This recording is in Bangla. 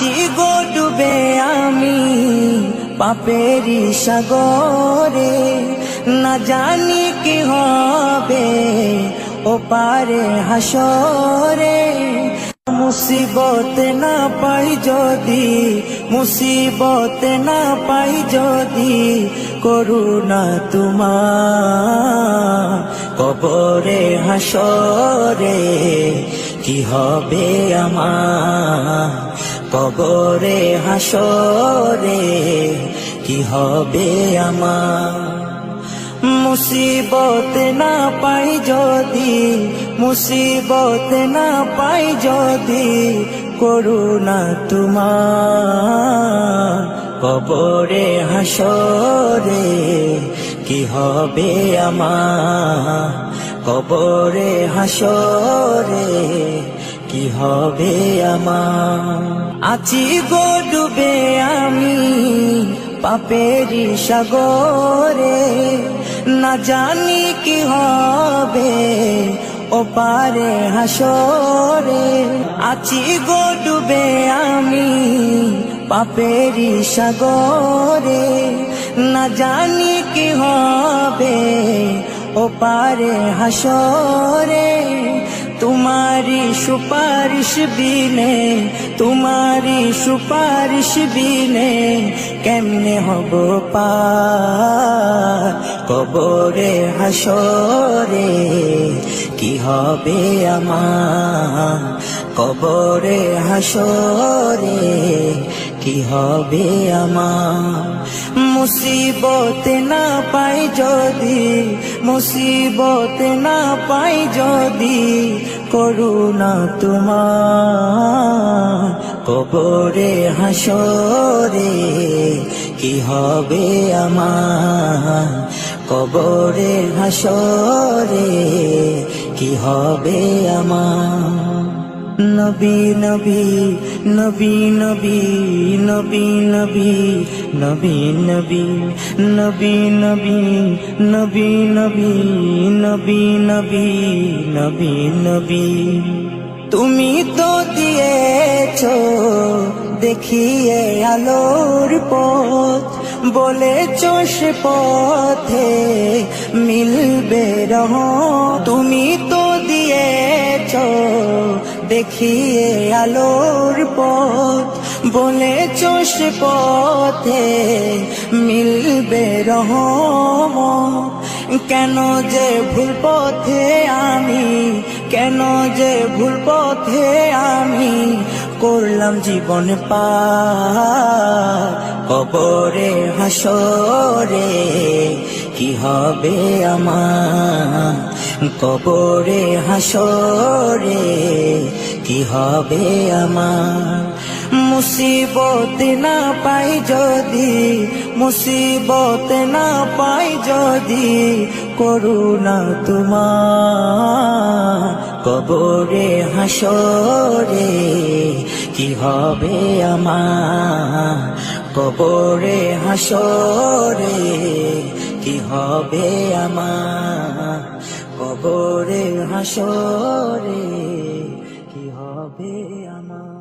আছি গো ডুবে আমি পাপেরি সাগরে, না জানি কি হবে ও পারে হাসরে। মুসিবত না পাই যদি, মুসিবত না পাই যদি, করুণা তোমার কবরে হাসরে কি হবে আমার, কবরে হাসরে কি হবে আমার। মুসিবত না পাই যদি, মুসিবত না পাই যদি, করুণা তোমার কবরে হাসরে কি হবে আমার, কবরে হাসরে কি হবে আমার। আছি গো ডুবে আমি পাপেরি সাগরে, না জানি কি হবে ও পারে হাসরে। আছি গো ডুবে আমি পাপেরি সাগরে, না জানি কি হবে ও পারে হাসরে। तुम्हारी सुपारिश बिने, तुम्हारी सुपारिश बिने केमने हबो पार कबरे हासरे কি হবে আমার, কবরে হাসরে কি হবে আমার। মুসিবত না পাই যদি, মুসিবত না পাই যদি, করুণা তোমার কবরে হাসরে কি হবে আমার, কবরে হাসরে কি হবে আমার। নবী নবী নবী নবী নবী নবী নবী নবী নবী নবী নবী নবী নবী নবী নবী নবী। তুমি তো দিয়েছো দেখিয়ে আলোর পথ, বলেছো সে পথে মিলবে রহমত। তুমি তো দিয়েছো দেখিয়ে আলোর পথ, বলেছো সে পথে মিলবে রহমত। কেন যে ভুল পথে আমি, কেন যে ভুল পথে আমি করলাম জীবন পার কবরে হাসরে কি হবে আমার, কবরে হাসরে কি হবে আমার। মুসিবত না পাই যদি, মুসিবত না পাই যদি, করুণা তোমার কবরে হাসরে কি হবে আমার, কবরে হাসরে কি হবে আমার, কবরে হাসরে কি হবে আমার।